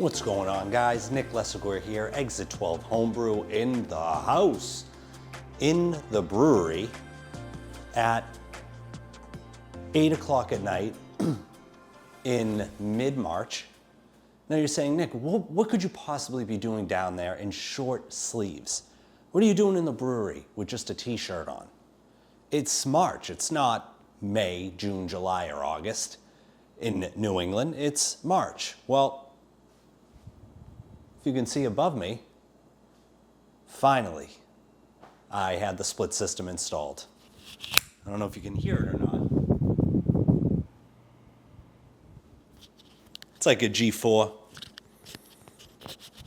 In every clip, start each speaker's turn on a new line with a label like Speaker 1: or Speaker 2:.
Speaker 1: What's going on, guys? Nick Lesseguer here, Exit 12 Homebrew in the house, in the brewery at 8 o'clock at night in mid-March. Now you're saying, Nick, what could you possibly be doing down there in short sleeves? What are you doing in the brewery with just a t-shirt on? It's March, it's not May, June, July, or August in New England, it's March. Well, if you can see above me, finally, I had the split system installed. I don't know if you can hear it or not. It's like a G4,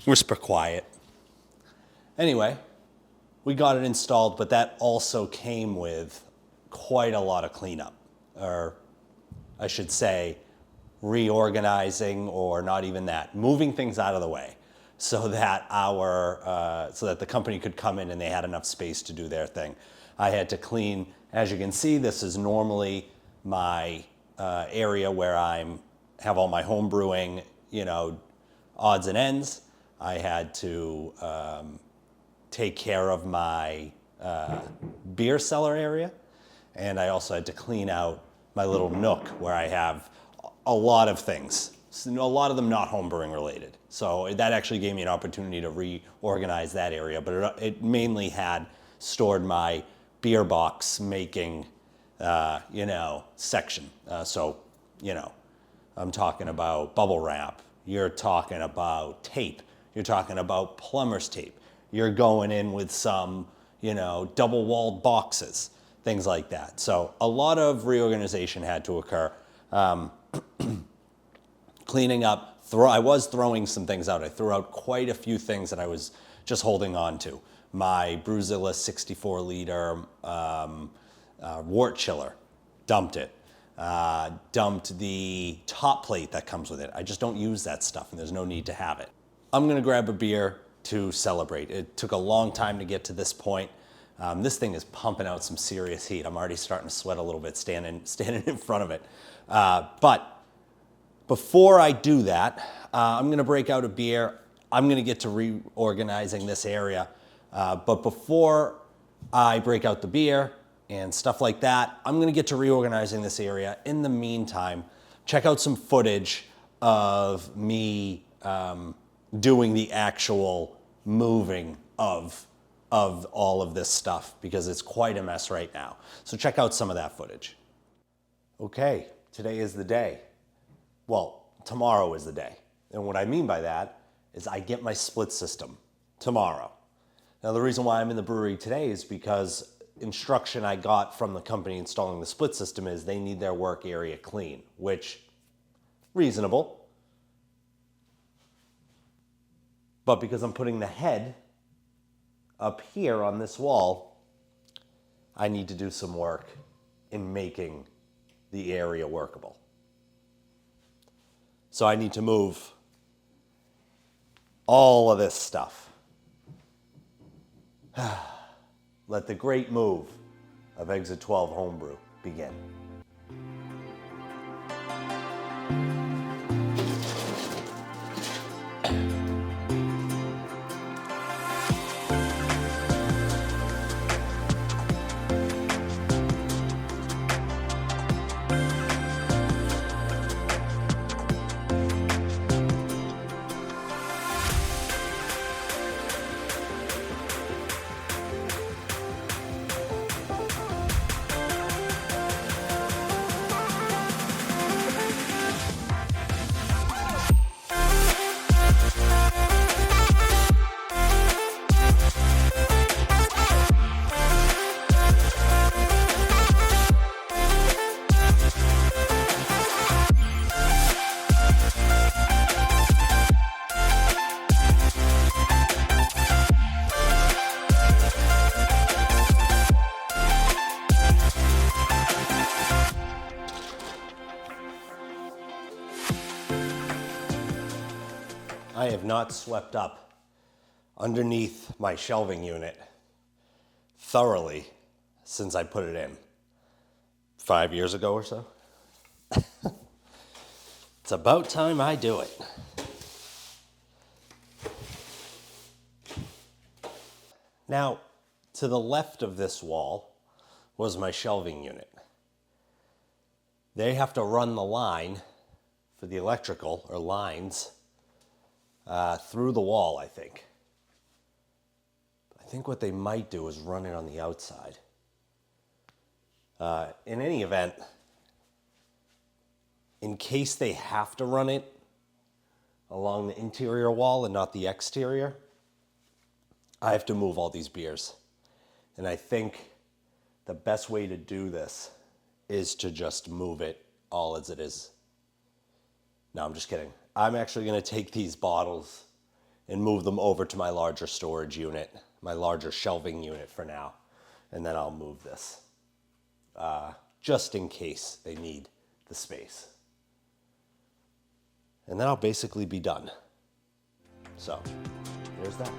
Speaker 1: whisper quiet. Anyway, we got it installed, but that also came with quite a lot of cleanup, or I should say, reorganizing, or not even that, moving things out of the way so that the company could come in and they had enough space to do their thing. I had to clean, as you can see, this is normally my area where have all my home brewing, odds and ends. I had to take care of my beer cellar area, and I also had to clean out my little nook where I have a lot of things, a lot of them not homebrewing related. So that actually gave me an opportunity to reorganize that area, but it mainly had stored my beer box making, section. I'm talking about bubble wrap. You're talking about tape. You're talking about plumber's tape. You're going in with some, double-walled boxes, things like that. So a lot of reorganization had to occur. Cleaning up, I was throwing some things out. I threw out quite a few things that I was just holding on to. My Brewzilla 64-liter wort chiller, dumped it. Dumped the top plate that comes with it. I just don't use that stuff, and there's no need to have it. I'm gonna grab a beer to celebrate. It took a long time to get to this point. This thing is pumping out some serious heat. I'm already starting to sweat a little bit standing in front of it. But before I do that, I'm gonna break out a beer. I'm gonna get to reorganizing this area. But before I break out the beer and stuff like that, I'm gonna get to reorganizing this area. In the meantime, check out some footage of me doing the actual moving of all of this stuff, because it's quite a mess right now. So check out some of that footage. Okay, today is the day. Well, tomorrow is the day. And what I mean by that is I get my split system tomorrow. Now, the reason why I'm in the brewery today is because instruction I got from the company installing the split system is they need their work area clean, which, reasonable. But because I'm putting the head up here on this wall, I need to do some work in making the area workable. So I need to move all of this stuff. Let the great move of Exit 12 Homebrew begin. I have not swept up underneath my shelving unit thoroughly since I put it in 5 years ago or so. It's about time I do it. Now, to the left of this wall was my shelving unit. They have to run the line for the electrical, or lines, through the wall, I think. I think what they might do is run it on the outside. In any event, in case they have to run it along the interior wall and not the exterior, I have to move all these beers. And I think the best way to do this is to just move it all as it is. No, I'm just kidding. I'm actually going to take these bottles and move them over to my larger storage unit, my larger shelving unit for now. And then I'll move this, just in case they need the space. And then I'll basically be done. So, there's that.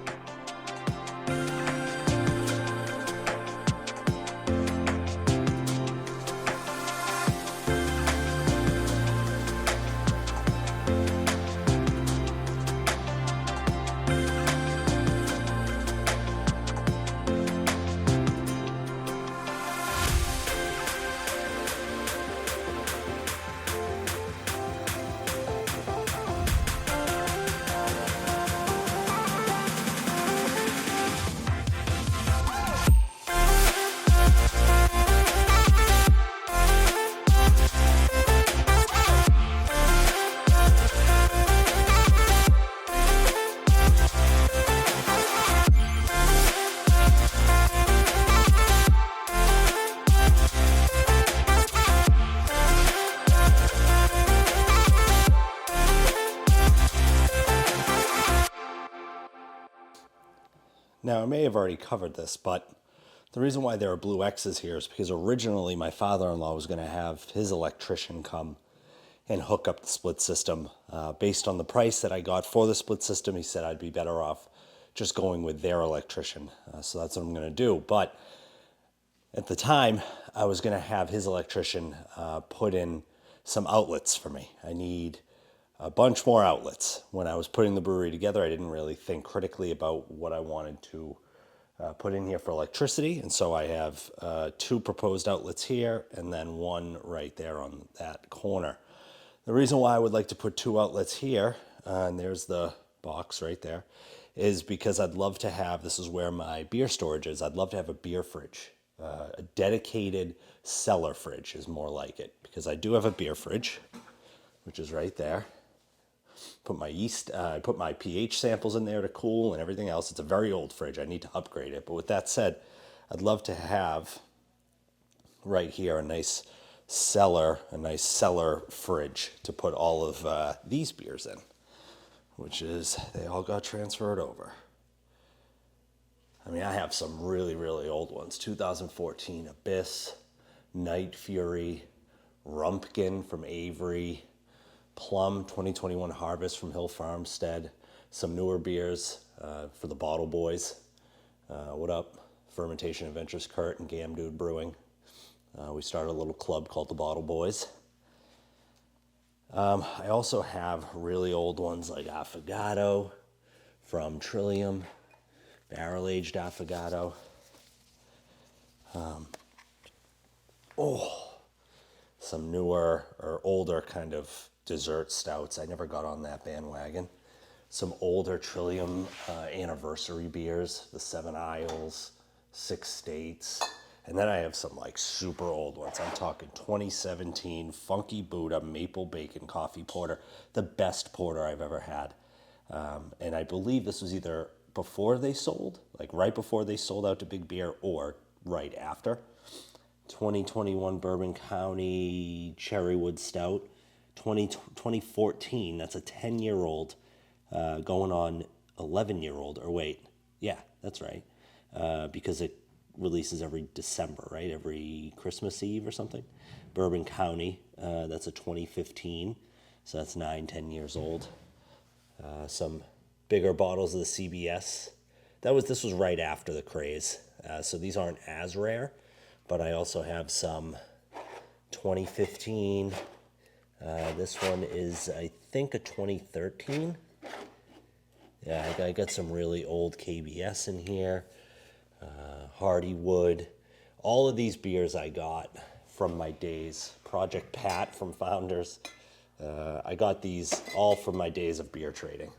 Speaker 1: Now, I may have already covered this, but the reason why there are blue X's here is because originally my father-in-law was going to have his electrician come and hook up the split system. Based on the price that I got for the split system, he said I'd be better off just going with their electrician. So that's what I'm going to do. But at the time, I was going to have his electrician put in some outlets for me. I need a bunch more outlets. When I was putting the brewery together, I didn't really think critically about what I wanted to put in here for electricity. And so I have 2 proposed outlets here and then 1 right there on that corner. The reason why I would like to put 2 outlets here, and there's the box right there, is because I'd love to have, this is where my beer storage is, I'd love to have a beer fridge. A dedicated cellar fridge is more like it, because I do have a beer fridge, which is right there. Put my yeast, I put my pH samples in there to cool and everything else. It's a very old fridge. I need to upgrade it. But with that said, I'd love to have right here a nice cellar fridge to put all of these beers in, which is, they all got transferred over. I mean, I have some really, really old ones. 2014 Abyss, Night Fury, Rumpkin from Avery, Plum 2021 Harvest from Hill Farmstead, some newer beers for the Bottle Boys. What up? Fermentation Adventures, Kurt and Gamdude Brewing. We started a little club called the Bottle Boys. I also have really old ones like Affogato from Trillium, barrel-aged Affogato. Some newer or older kind of dessert stouts. I never got on that bandwagon. Some older Trillium anniversary beers, the 7 Isles, 6 States. And then I have some like super old ones. I'm talking 2017 Funky Buddha Maple Bacon Coffee Porter, the best porter I've ever had. And I believe this was either before they sold, like right before they sold out to Big Beer, or right after. 2021 Bourbon County Cherrywood Stout. 2014, that's a 10-year-old going on 11-year-old, or wait, yeah, that's right, because it releases every December, right, every Christmas Eve or something. Bourbon County, that's a 2015, so that's 9-10 years old. Some bigger bottles of the CBS. This was right after the craze, so these aren't as rare, but I also have some 2015. This one is, I think, a 2013. Yeah, I got some really old KBS in here. Hardywood. All of these beers I got from my days. Project Pat from Founders. I got these all from my days of beer trading,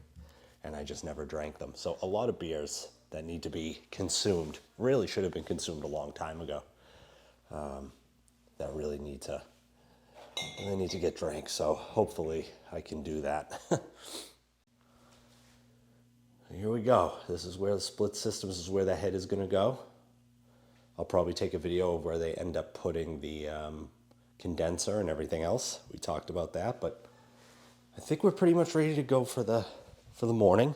Speaker 1: and I just never drank them. So a lot of beers that need to be consumed, really should have been consumed a long time ago, that really need to get drank. So hopefully I can do that. Here we go. This is where the split system, this is where the head is going to go. I'll probably take a video of where they end up putting the condenser and everything else. We talked about that, but I think we're pretty much ready to go for the morning.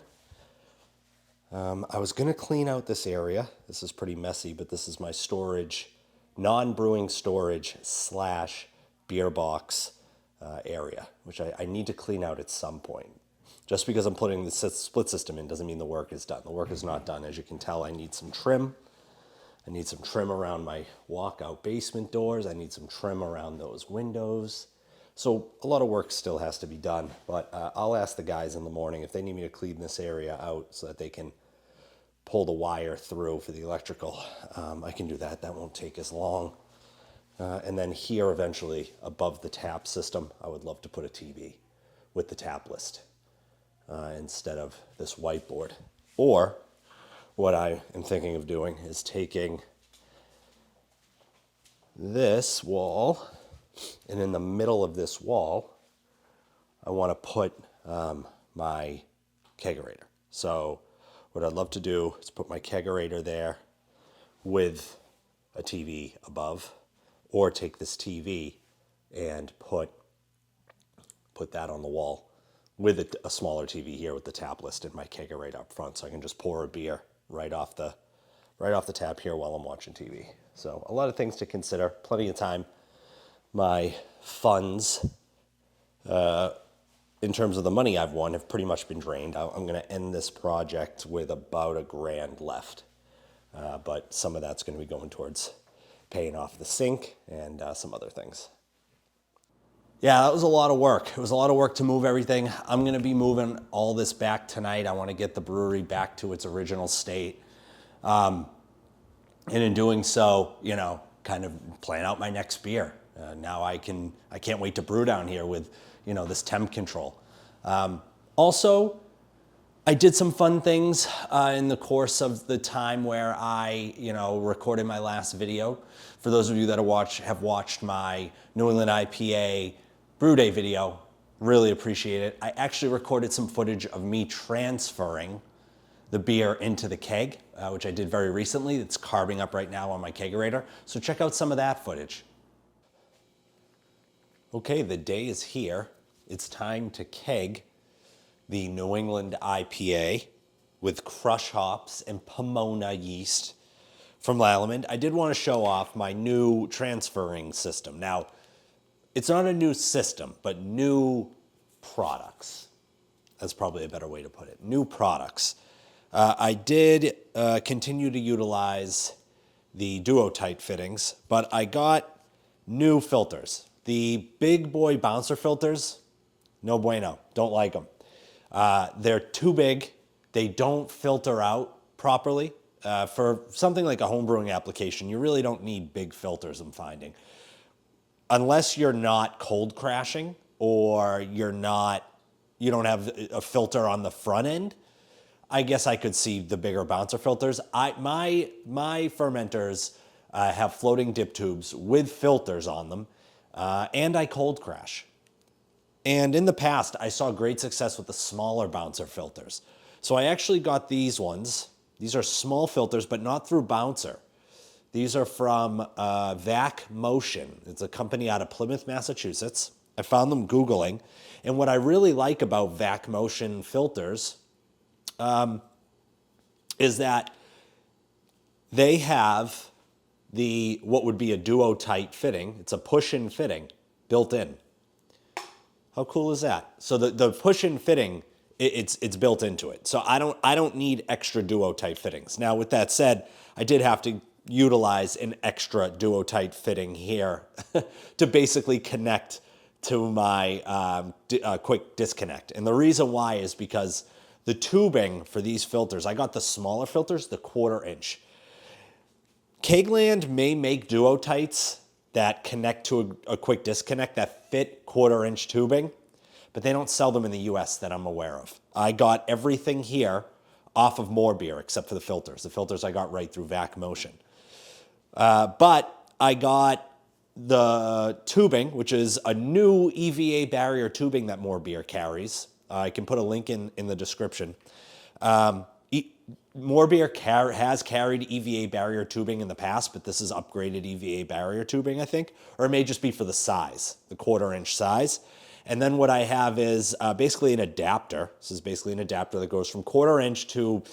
Speaker 1: I was going to clean out this area. This is pretty messy, but this is my storage, non-brewing storage / beer box area, which I need to clean out at some point. Just because I'm putting the split system in doesn't mean the work is done. The work is not done. As you can tell, I need some trim. I need some trim around my walkout basement doors. I need some trim around those windows. So a lot of work still has to be done, but I'll ask the guys in the morning if they need me to clean this area out so that they can pull the wire through for the electrical. I can do that. That won't take as long. And then here, eventually, above the tap system, I would love to put a TV with the tap list instead of this whiteboard. Or what I am thinking of doing is taking this wall, and in the middle of this wall, I want to put my kegerator. So what I'd love to do is put my kegerator there with a TV above, or take this TV and put that on the wall with a smaller TV here with the tap list and my kegerator up front, so I can just pour a beer right off the tap here while I'm watching TV. So a lot of things to consider, plenty of time. My funds, in terms of the money I've won, have pretty much been drained. I'm going to end this project with about $1,000 left, but some of that's going to be going towards paying off the sink and some other things. Yeah, that was a lot of work. It was a lot of work to move everything. I'm going to be moving all this back tonight. I want to get the brewery back to its original state. And in doing so, kind of plan out my next beer. Now I can't wait to brew down here with, this temp control. Also, I did some fun things in the course of the time where I, recorded my last video. For those of you that have watched my New England IPA Brew Day video, really appreciate it. I actually recorded some footage of me transferring the beer into the keg, which I did very recently. It's carving up right now on my kegerator. So check out some of that footage. Okay, the day is here. It's time to keg the New England IPA with crush hops and Pomona yeast from Lallemand. I did want to show off my new transferring system. Now, it's not a new system, but new products. That's probably a better way to put it. New products. I did continue to utilize the Duo-Tight fittings, but I got new filters. The big boy bouncer filters, no bueno, don't like them. They're too big. They don't filter out properly. For something like a homebrewing application, you really don't need big filters, I'm finding. Unless you're not cold crashing or you don't have a filter on the front end, I guess I could see the bigger bouncer filters. My fermenters have floating dip tubes with filters on them, and I cold crash. And in the past, I saw great success with the smaller bouncer filters. So I actually got these ones. These are small filters, but not through Bouncer. These are from Vac Motion. It's a company out of Plymouth, Massachusetts. I found them Googling. And what I really like about Vac Motion filters is that they have what would be a Duo-Tight fitting. It's a push-in fitting built in. How cool is that? So the push-in fitting, it's built into it. So I don't need extra Duo-Tight fittings. Now, with that said, I did have to utilize an extra Duo-Tight fitting here to basically connect to my quick disconnect. And the reason why is because the tubing for these filters, I got the smaller filters, the 1/4 inch. Kegland may make duotights that connect to a quick disconnect that fit 1/4-inch tubing, but they don't sell them in the US that I'm aware of. I got everything here off of More Beer except for the filters. The filters I got right through Vac Motion. But I got the tubing, which is a new EVA barrier tubing that More Beer carries. I can put a link in the description. More Beer has carried EVA barrier tubing in the past, but this is upgraded EVA barrier tubing, I think. Or it may just be for the size, the 1/4-inch size. And then what I have is basically an adapter. This is basically an adapter that goes from 1/4-inch to,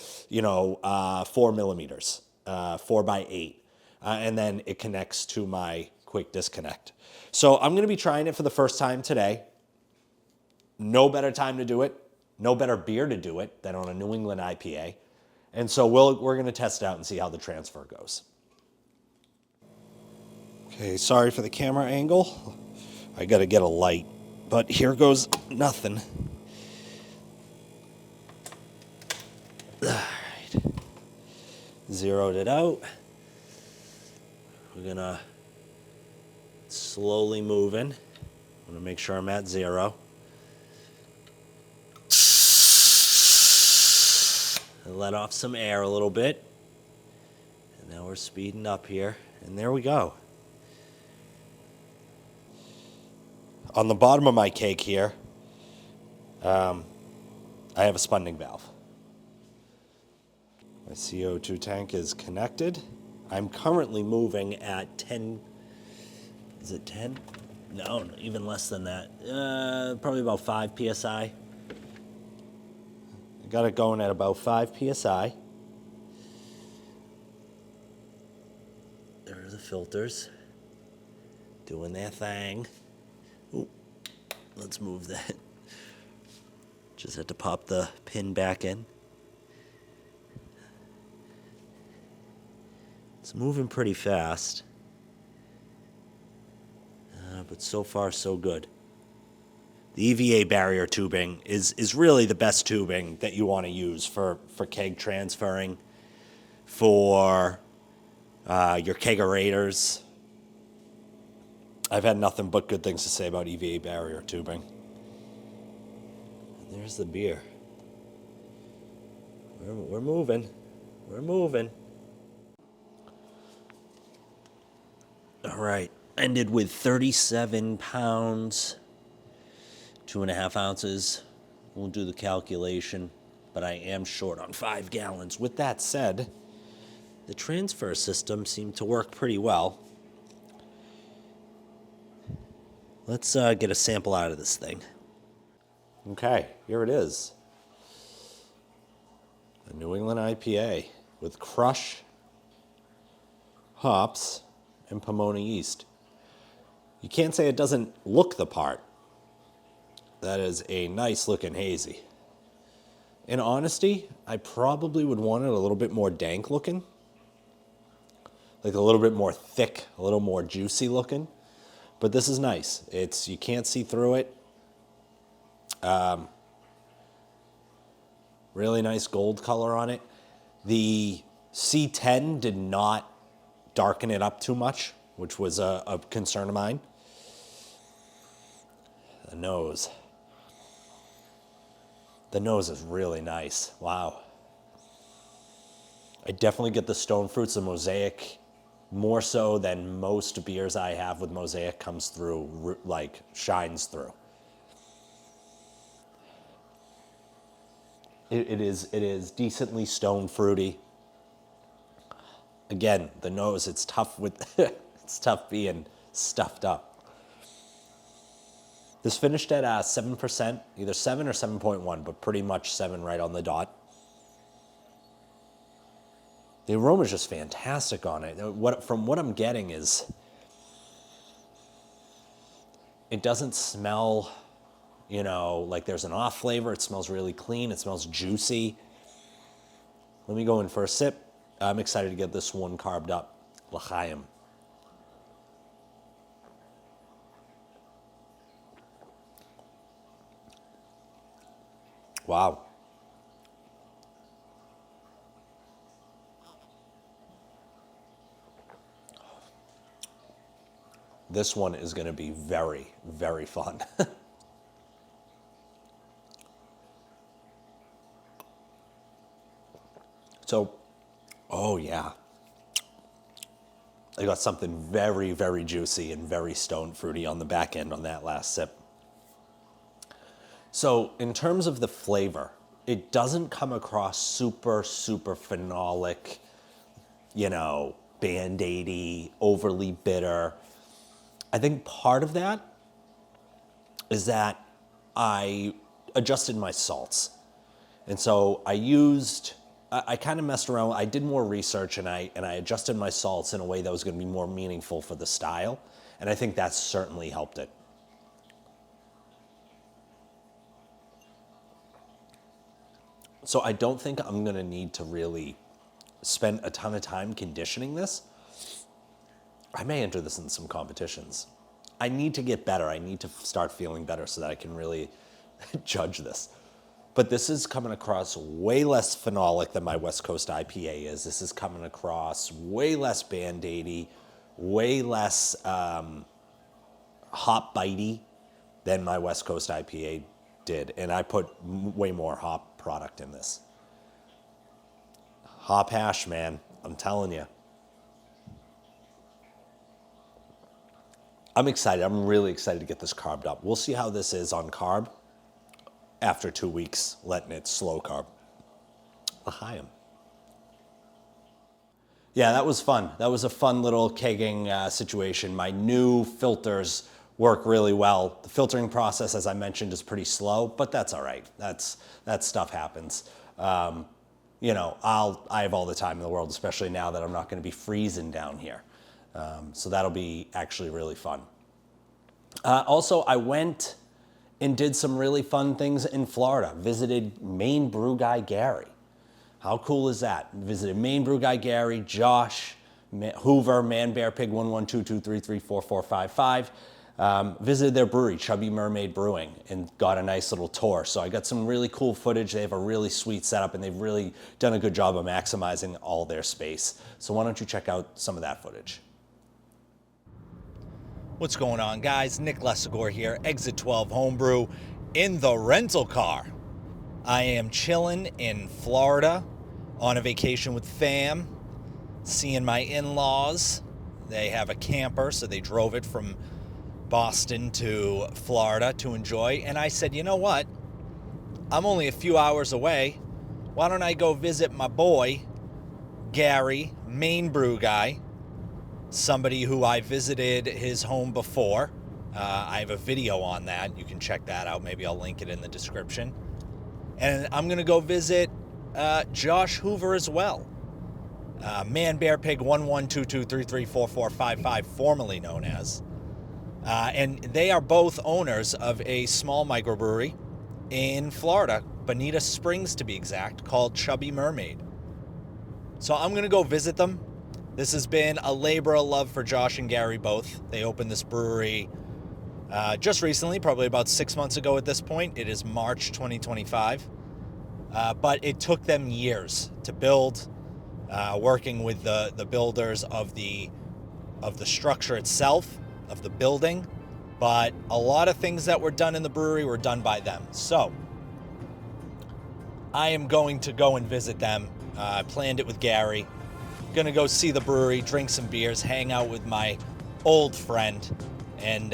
Speaker 1: 4 millimeters, 4x8. And then it connects to my quick disconnect. So I'm going to be trying it for the first time today. No better time to do it. No better beer to do it than on a New England IPA. And so we're going to test it out and see how the transfer goes. Okay, sorry for the camera angle. I got to get a light. But here goes nothing. All right. Zeroed it out. We're going to slowly move in. I'm going to make sure I'm at 0. Let off some air a little bit. And now we're speeding up here. And there we go. On the bottom of my keg here, I have a spunding valve. My CO2 tank is connected. I'm currently moving at 10. Is it 10? No, even less than that. Probably about 5 psi. I got it going at about 5 psi. There are the filters doing their thing. Ooh, let's move that. Just had to pop the pin back in. It's moving pretty fast. But so far, so good. The EVA barrier tubing is really the best tubing that you want to use for keg transferring, for your kegerators. I've had nothing but good things to say about EVA barrier tubing. And there's the beer. We're moving. We're moving. All right. Ended with 37 pounds, 2.5 ounces. Won't do the calculation, but I am short on 5 gallons. With that said, the transfer system seemed to work pretty well. Let's get a sample out of this thing. Okay, here it is. A New England IPA with crush, hops, and Pomona yeast. You can't say it doesn't look the part. That is a nice looking hazy. In honesty, I probably would want it a little bit more dank looking. Like a little bit more thick, a little more juicy looking. But this is nice. You can't see through it. Really nice gold color on it. The C10 did not darken it up too much, which was a concern of mine. The nose. The nose is really nice. Wow. I definitely get the stone fruits. The Mosaic, more so than most beers I have with Mosaic, comes through, like shines through. It is decently stone fruity. Again, the nose, it's tough it's tough being stuffed up. This finished at 7%, either 7 or 7.1, but pretty much 7 right on the dot. The aroma is just fantastic on it. From what I'm getting is, it doesn't smell, like there's an off flavor. It smells really clean. It smells juicy. Let me go in for a sip. I'm excited to get this one carved up. L'chaim. Wow. This one is going to be very, very fun. So, oh yeah. I got something very, very juicy and very stone fruity on the back end on that last sip. So in terms of the flavor, it doesn't come across super, super phenolic, you know, Band-Aidy, overly bitter. I think part of that is that I adjusted my salts. And so I kind of messed around. I did more research and I adjusted my salts in a way that was going to be more meaningful for the style. And I think that's certainly helped it. So I don't think I'm going to need to really spend a ton of time conditioning this. I may enter this in some competitions. I need to get better. I need to start feeling better so that I can really judge this. But this is coming across way less phenolic than my West Coast IPA is. This is coming across way less Band-Aidy, way less hop bitey than my West Coast IPA did. And I put way more hop product in this. Hop hash, man. I'm telling you. I'm excited. I'm really excited to get this carved up. We'll see how this is on carb after 2 weeks, letting it slow carb. L'chaim. Yeah, that was fun. That was a fun little kegging situation. My new filters work really well. The filtering process, as I mentioned, is pretty slow, but that's all right. That stuff happens. You know, I have all the time in the world, especially now that I'm not going to be freezing down here. So that'll be actually really fun. Also, I went and did some really fun things in Florida. Visited Maine Brew Guy Gary. How cool is that? Visited Maine Brew Guy Gary, Josh, Hoover, Man Bear Pig 11223344455. Visited their brewery, Chubby Mermaid Brewing, and got a nice little tour. So I got some really cool footage. They have a really sweet setup, and they've really done a good job of maximizing all their space. So why don't you check out some of that footage? What's going on, guys? Nick Lesagore here, Exit 12 Homebrew, in the rental car. I am chilling in Florida on a vacation with fam, seeing my in-laws. They have a camper, so they drove it from Boston to Florida to enjoy. And I said, you know what? I'm only a few hours away. Why don't I go visit my boy, Gary, Maine Brew Guy, somebody who I visited his home before. I have a video on that. You can check that out. Maybe I'll link it in the description. And I'm going to go visit Josh Hoover as well. Man Bear Pig 11223344455, formerly known as. And they are both owners of a small microbrewery in Florida, Bonita Springs to be exact, called Chubby Mermaid. So I'm going to go visit them. This has been a labor of love for Josh and Gary both. They opened this brewery just recently, probably about 6 months ago at this point. It is March 2025. But it took them years to build, working with the builders of the structure itself, of the building. But a lot of things that were done in the brewery were done by them. So I am going to go and visit them. I planned it with Gary. Gonna go see the brewery, drink some beers, hang out with my old friend, and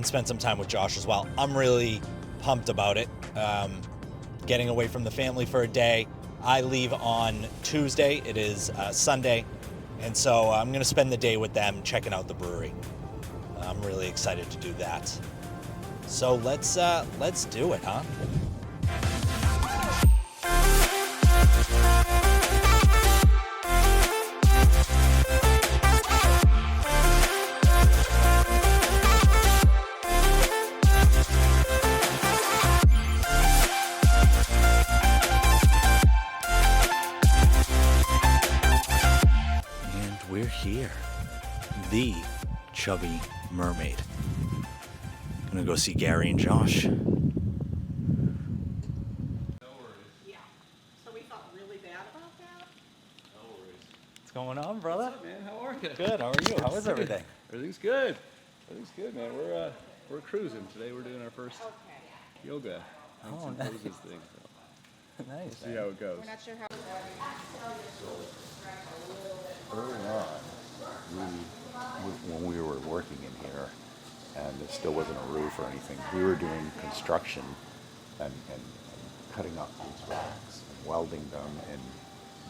Speaker 1: spend some time with Josh as well. I'm really pumped about it. Getting away from the family for a day. I leave on Tuesday. It is Sunday, and so I'm gonna spend the day with them, checking out the brewery. I'm really excited to do that. So let's do it, huh? We're here, the Chubby Mermaid. I'm gonna go see Gary and Josh.
Speaker 2: No worries.
Speaker 3: Yeah. So we felt really bad about that.
Speaker 2: No worries.
Speaker 4: What's going on, brother?
Speaker 2: What's up, man? How are you?
Speaker 4: Good. How are you? How is everything?
Speaker 2: Everything's good. Everything's good, man. We're cruising today. We're doing our first yoga and
Speaker 4: nice.
Speaker 2: poses thing.
Speaker 4: Nice.
Speaker 2: See how it goes.
Speaker 3: We're not sure how.
Speaker 5: Early on, when we were working in here, and there still wasn't a roof or anything, we were doing construction and cutting up these racks and welding them and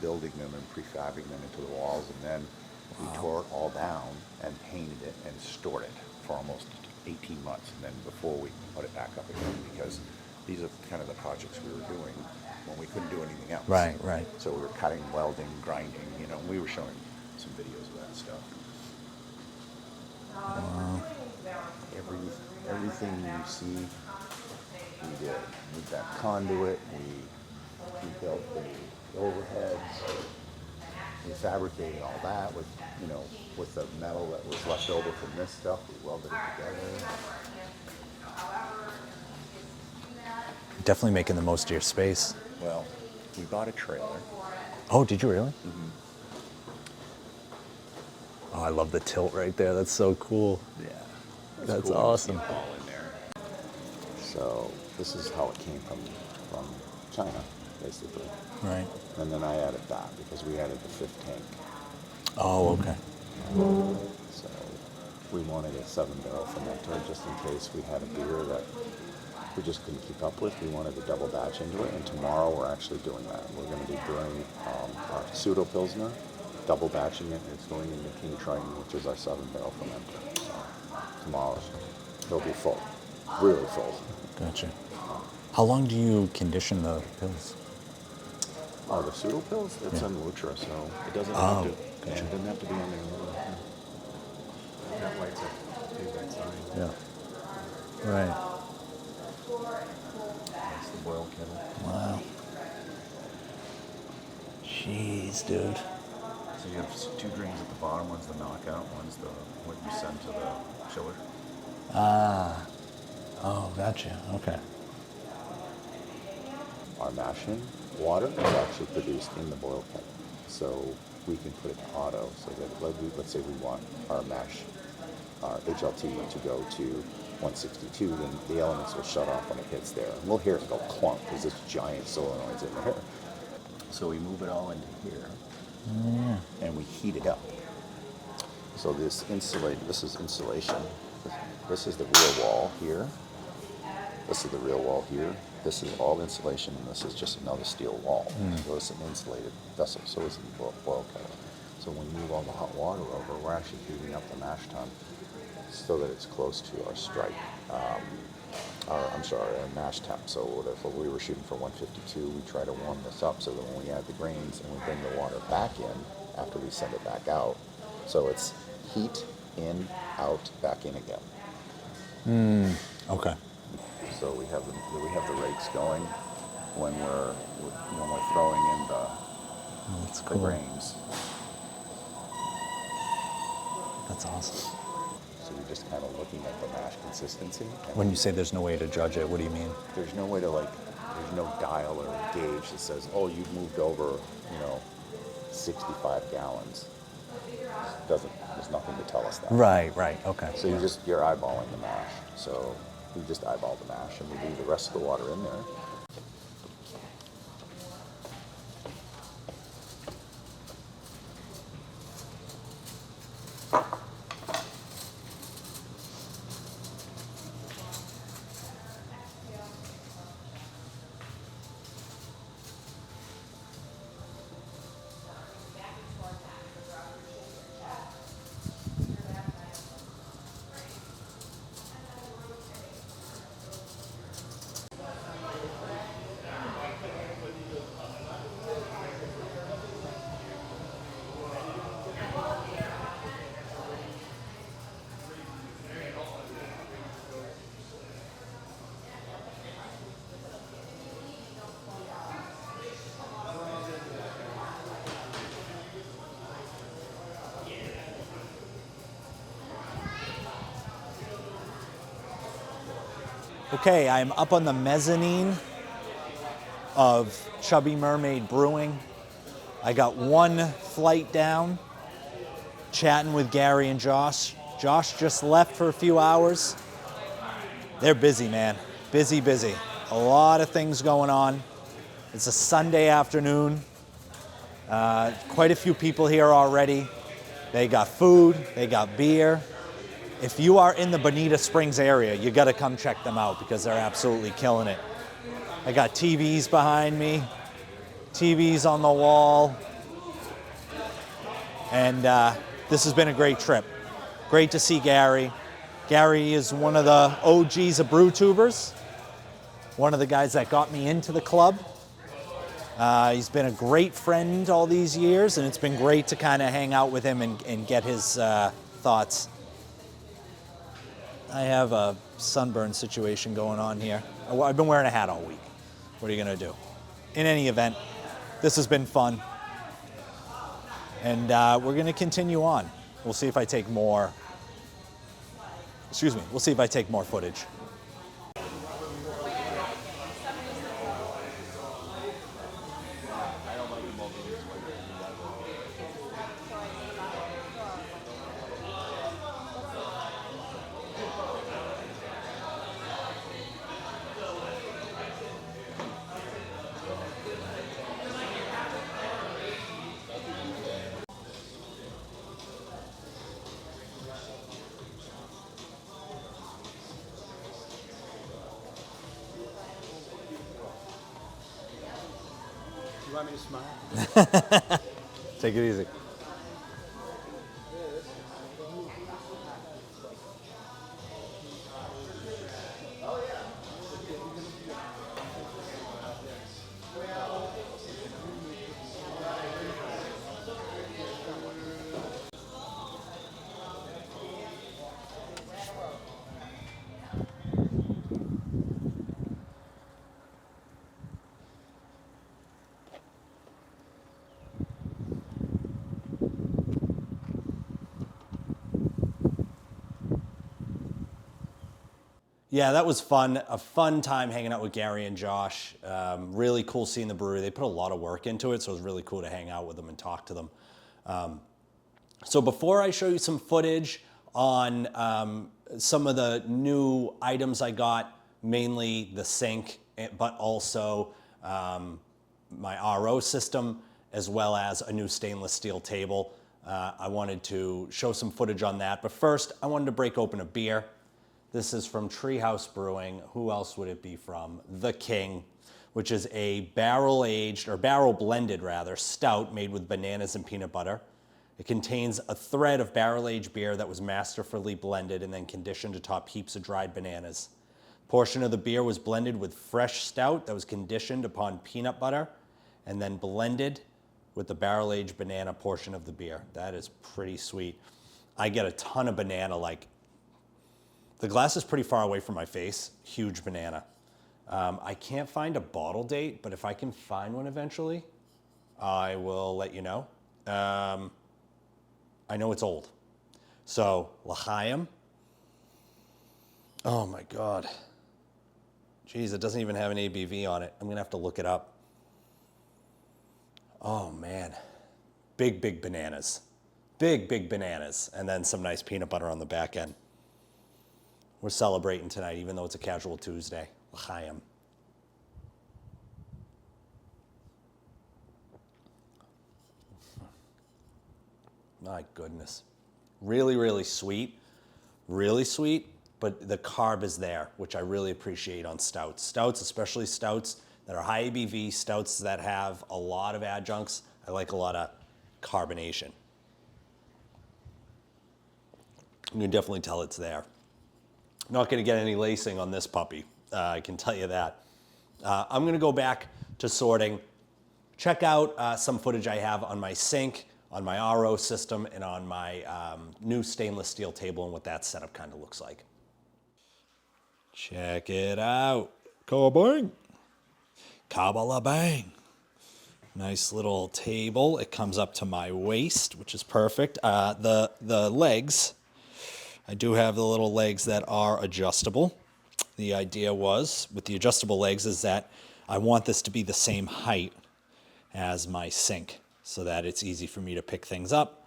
Speaker 5: building them and prefabbing them into the walls, and then we tore it all down and painted it and stored it for almost 18 months, and then before we put it back up again, because these are kind of the projects we were doing when we couldn't do anything else.
Speaker 4: Right.
Speaker 5: So we were cutting, welding, grinding, we were showing some videos of that stuff. Everything you see, we did. We got conduit, we built the overheads, we fabricated all that with, with the metal that was left over from this stuff, we welded it together.
Speaker 4: Definitely making the most of your space.
Speaker 5: Well, we bought a trailer.
Speaker 4: Oh, did you really? Oh, I love the tilt right there. That's so cool.
Speaker 5: Yeah.
Speaker 4: That's
Speaker 5: cool
Speaker 4: awesome.
Speaker 5: to see it all in there. So this is how it came from China, basically.
Speaker 4: Right.
Speaker 5: And then I added that because we added the fifth tank.
Speaker 4: Oh, okay.
Speaker 5: So we wanted a 7-barrel fermenter just in case we had a beer that we just couldn't keep up with. We wanted to double batch into it, and tomorrow we're actually doing that. We're going to be brewing our pseudo pilsner, double batching it. It's going into King Triton, which is our 7-barrel fermenter. So tomorrow it'll be full, really full.
Speaker 4: Gotcha. How long do you condition the pills?
Speaker 5: Oh, the pseudo pills? It's on Lutra, so it doesn't have to. Yeah, it doesn't have to be on there.
Speaker 2: That lights up. Take that sign.
Speaker 4: Yeah. Right.
Speaker 5: That's the boil kettle.
Speaker 4: Wow. Jeez, dude.
Speaker 5: So you have 2 drains at the bottom. One's the knockout. One's the what you send to the chiller.
Speaker 4: Ah. Oh, gotcha. Okay.
Speaker 5: Our mashing water is actually produced in the boil kettle, so we can put it to auto. So that let's say we want our mash, our HLT to go to 162, then the elements will shut off when it hits there. And we'll hear it go clunk because this giant solenoid's in there. So we move it all into here, and we heat it up. So this is insulation. This is the rear wall here. This is the rear wall here. This is all insulation, and this is just another steel wall. So it's an insulated vessel, so it's a boil kettle. So when we move all the hot water over, we're actually heating up the mash tun so that it's close to our strike, our mash temp. So if we were shooting for 152, we try to warm this up so that when we add the grains and we bring the water back in after we send it back out, so it's heat in, out, back in again.
Speaker 4: Okay.
Speaker 5: So we have the rakes going when we're throwing in
Speaker 4: That's
Speaker 5: the
Speaker 4: cool.
Speaker 5: grains.
Speaker 4: That's awesome.
Speaker 5: So you're just kind of looking at the mash consistency. And
Speaker 4: When you say there's no way to judge it, what do you mean?
Speaker 5: there's no way to there's no dial or gauge that says, oh, you've moved over, 65 gallons. There's nothing to tell us that.
Speaker 4: Right. Okay.
Speaker 5: So you're eyeballing the mash. So we just eyeball the mash and we leave the rest of the water in there.
Speaker 4: Okay, I'm up on the mezzanine of Chubby Mermaid Brewing. I got one flight down, chatting with Gary and Josh. Josh just left for a few hours. They're busy, man. Busy, busy. A lot of things going on. It's a Sunday afternoon. Quite a few people here already. They got food, they got beer. If you are in the Bonita Springs area, you gotta come check them out because they're absolutely killing it. I got TVs behind me, TVs on the wall, and this has been a great trip. Great to see Gary. Gary is one of the OGs of Brew Tubers, one of the guys that got me into the club. He's been a great friend all these years, and it's been great to kind of hang out with him and get his thoughts. I have a sunburn situation going on here. I've been wearing a hat all week. What are you gonna do? In any event, this has been fun. And we're gonna continue on. We'll see if I take more, we'll see if I take more footage.
Speaker 2: You want me to smile?
Speaker 4: Take it easy. Yeah, that was fun. A fun time hanging out with Gary and Josh. Really cool seeing the brewery. They put a lot of work into it, so it was really cool to hang out with them and talk to them. So before I show you some footage on some of the new items I got, mainly the sink, but also my RO system, as well as a new stainless steel table, I wanted to show some footage on that. But first, I wanted to break open a beer. This is from Treehouse Brewing. Who else would it be from? The King, which is a barrel-aged, or barrel-blended rather, stout made with bananas and peanut butter. It contains a thread of barrel-aged beer that was masterfully blended and then conditioned atop heaps of dried bananas. A portion of the beer was blended with fresh stout that was conditioned upon peanut butter and then blended with the barrel-aged banana portion of the beer. That is pretty sweet. I get a ton of banana, like, the glass is pretty far away from my face. Huge banana. I can't find a bottle date, but if I can find one eventually, I will let you know. I know it's old. So, L'Chaim. Oh my God. Geez, it doesn't even have an ABV on it. I'm gonna have to look it up. Oh man. Big, big bananas. Big, big bananas. And then some nice peanut butter on the back end. We're celebrating tonight, even though it's a casual Tuesday. L'Chaim. My goodness. Really, really sweet. Really sweet, but the carb is there, which I really appreciate on stouts. Stouts, especially stouts that are high ABV, stouts that have a lot of adjuncts. I like a lot of carbonation. You can definitely tell it's there. Not going to get any lacing on this puppy, I can tell you that. I'm going to go back to sorting. Check out some footage I have on my sink, on my RO system, and on my new stainless steel table and what that setup kind of looks like. Check it out. Kabang. Kabbalah bang. Nice little table. It comes up to my waist, which is perfect. The legs, I do have the little legs that are adjustable. The idea was, with the adjustable legs, is that I want this to be the same height as my sink so that it's easy for me to pick things up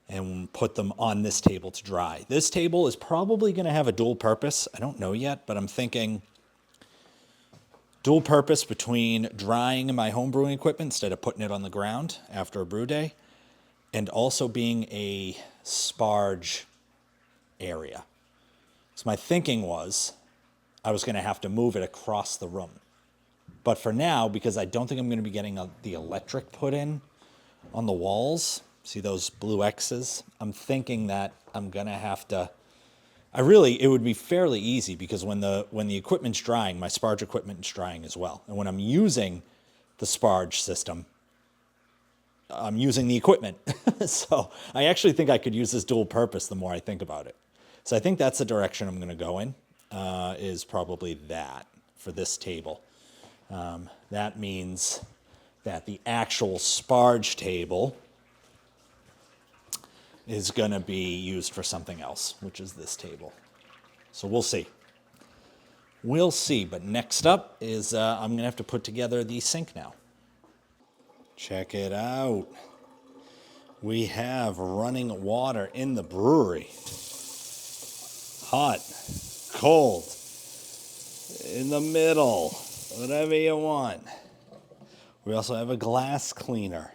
Speaker 4: and put them on this table to dry. This table is probably going to have a dual purpose. I don't know yet, but I'm thinking dual purpose between drying my home brewing equipment instead of putting it on the ground after a brew day, and also being a sparge area. So my thinking was I was going to have to move it across the room. But for now, because I don't think I'm going to be getting the electric put in on the walls, see those blue X's? I'm thinking that I'm going to have to, it would be fairly easy because when the equipment's drying, my sparge equipment is drying as well. And when I'm using the sparge system, I'm using the equipment. So I actually think I could use this dual purpose the more I think about it. So I think that's the direction I'm going to go in, is probably that for this table. That means that the actual sparge table is going to be used for something else, which is this table. So we'll see. We'll see. But next up is I'm going to have to put together the sink now. Check it out. We have running water in the brewery. Hot, cold, in the middle, whatever you want. We also have a glass cleaner.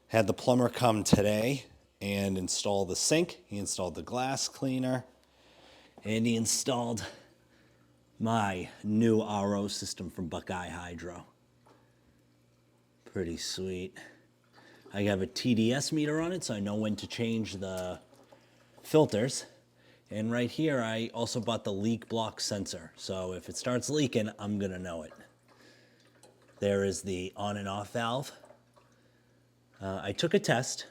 Speaker 4: Had the plumber come today and install the sink. He installed the glass cleaner, and he installed my new RO system from Buckeye Hydro. Pretty sweet. I have a TDS meter on it, so I know when to change the filters. And right here, I also bought the leak block sensor. So if it starts leaking, I'm gonna know it. There is the on and off valve. I took a test.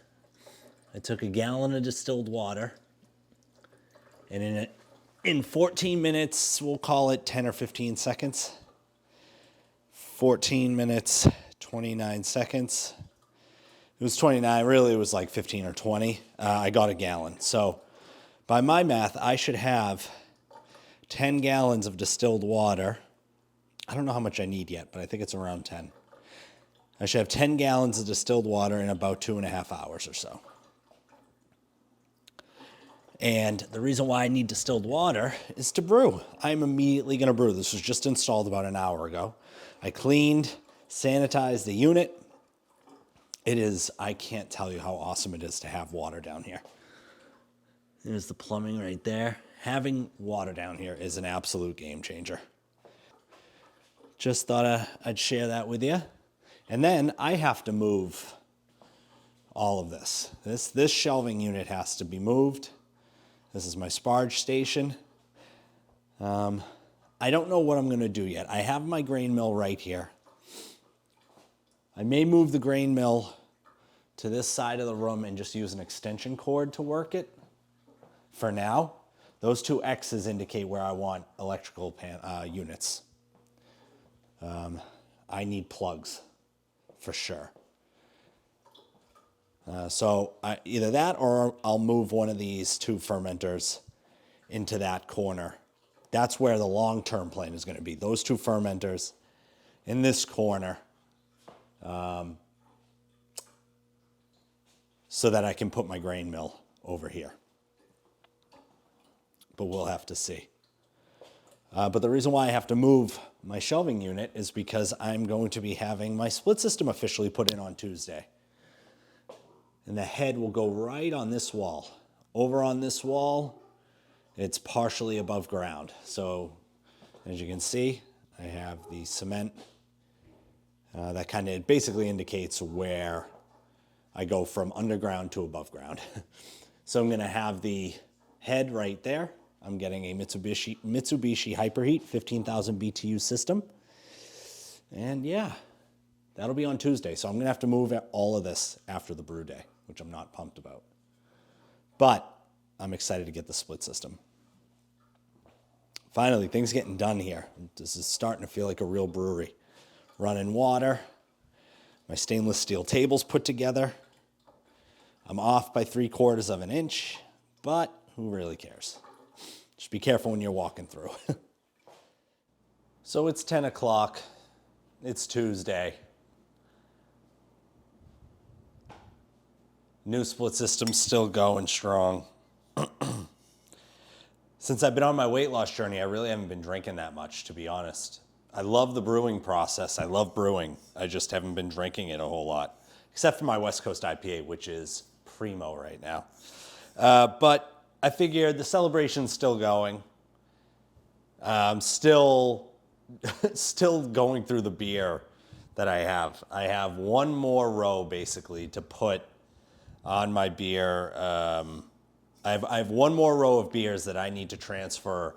Speaker 4: I took a gallon of distilled water, and in 14 minutes, we'll call it 10 or 15 seconds. 14 minutes, 29 seconds. It was 29, really it was like 15 or 20. I got a gallon. So by my math, I should have 10 gallons of distilled water. I don't know how much I need yet, but I think it's around 10. I should have 10 gallons of distilled water in about 2.5 hours or so. And the reason why I need distilled water is to brew. I'm immediately going to brew. This was just installed about an hour ago. I cleaned, sanitized the unit. It is, I can't tell you how awesome it is to have water down here. There's the plumbing right there. Having water down here is an absolute game changer. Just thought I'd share that with you. And then I have to move all of this. This shelving unit has to be moved. This is my sparge station. I don't know what I'm going to do yet. I have my grain mill right here. I may move the grain mill to this side of the room and just use an extension cord to work it for now. Those two X's indicate where I want electrical units. I need plugs for sure. So either that or I'll move one of these two fermenters into that corner. That's where the long-term plan is going to be. Those two fermenters in this corner, so that I can put my grain mill over here. But we'll have to see. But the reason why I have to move my shelving unit is because I'm going to be having my split system officially put in on Tuesday. And the head will go right on this wall. Over on this wall, it's partially above ground. So as you can see, I have the cement. That kind of basically indicates where I go from underground to above ground. So I'm going to have the head right there. I'm getting a Mitsubishi Hyperheat 15,000 BTU system. And yeah, that'll be on Tuesday. So I'm going to have to move all of this after the brew day, which I'm not pumped about. But I'm excited to get the split system. Finally, things getting done here. This is starting to feel like a real brewery. Running water. My stainless steel table's put together. I'm off by 3/4 of an inch, but who really cares? Just be careful when you're walking through. So it's 10 o'clock. It's Tuesday. New split system's still going strong. Since I've been on my weight loss journey, I really haven't been drinking that much, to be honest. I love the brewing process. I love brewing. I just haven't been drinking it a whole lot, except for my West Coast IPA, which is primo right now. But I figured the celebration's still going. Still going through the beer that I have. I have one more row, basically, to put on my beer. I have one more row of beers that I need to transfer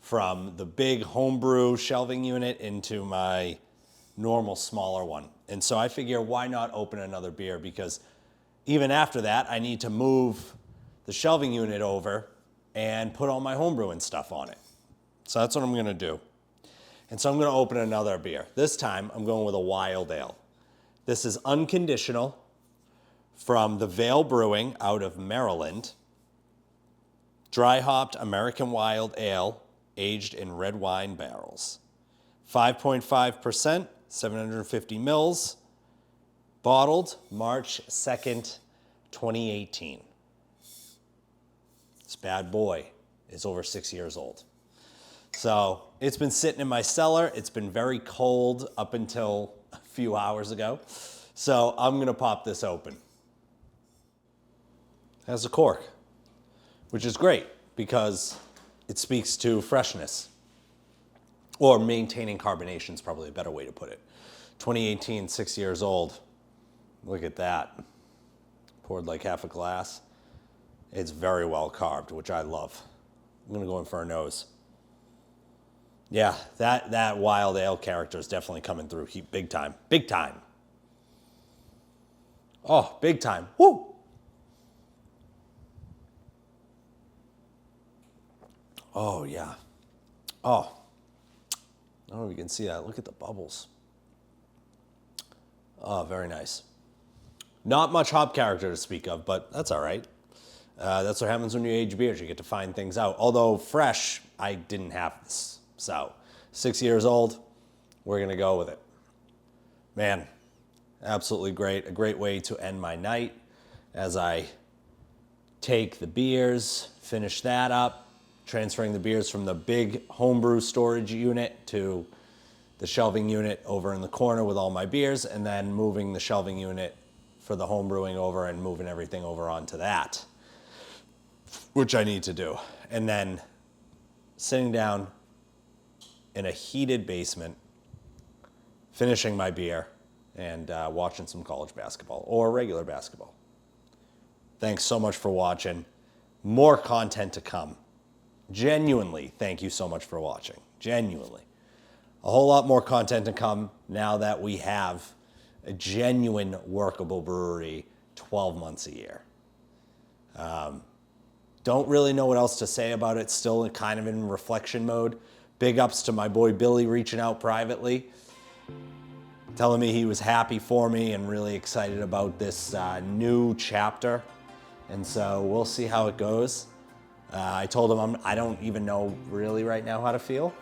Speaker 4: from the big homebrew shelving unit into my normal smaller one. And so I figure, why not open another beer? Because even after that, I need to move the shelving unit over and put all my homebrewing stuff on it. So that's what I'm gonna do. And so I'm gonna open another beer. This time, I'm going with a wild ale. This is Unconditional from the Vale Brewing out of Maryland. Dry hopped American wild ale, aged in red wine barrels. 5.5%, 750 mils, bottled March 2nd, 2018. This bad boy is over 6 years old. So it's been sitting in my cellar. It's been very cold up until a few hours ago. So I'm gonna pop this open. It has a cork, which is great because it speaks to freshness, or maintaining carbonation is probably a better way to put it. 2018, 6 years old. Look at that. Poured like half a glass. It's very well carved, which I love. I'm gonna go in for a nose. Yeah, that wild ale character is definitely coming through big time. Big time. Oh, big time. Woo! Oh, yeah. Oh. I don't know if you can see that. Look at the bubbles. Oh, very nice. Not much hop character to speak of, but that's all right. That's what happens when you age beers. You get to find things out. Although fresh, I didn't have this. So 6 years old, we're going to go with it. Man, absolutely great. A great way to end my night as I take the beers, finish that up, transferring the beers from the big homebrew storage unit to the shelving unit over in the corner with all my beers, and then moving the shelving unit for the homebrewing over and moving everything over onto that, which I need to do. And then sitting down in a heated basement, finishing my beer, and watching some college basketball or regular basketball. Thanks so much for watching. More content to come. Genuinely, thank you so much for watching. Genuinely. A whole lot more content to come now that we have a genuine workable brewery 12 months a year. Don't really know what else to say about it. Still kind of in reflection mode. Big ups to my boy Billy reaching out privately, telling me he was happy for me and really excited about this new chapter. And so we'll see how it goes. I told him I don't even know really right now how to feel.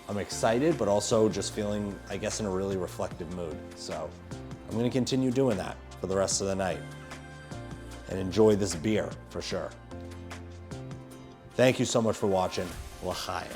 Speaker 4: I'm excited, but also just feeling, I guess, in a really reflective mood. So I'm gonna continue doing that for the rest of the night and enjoy this beer for sure. Thank you so much for watching. L'chaim.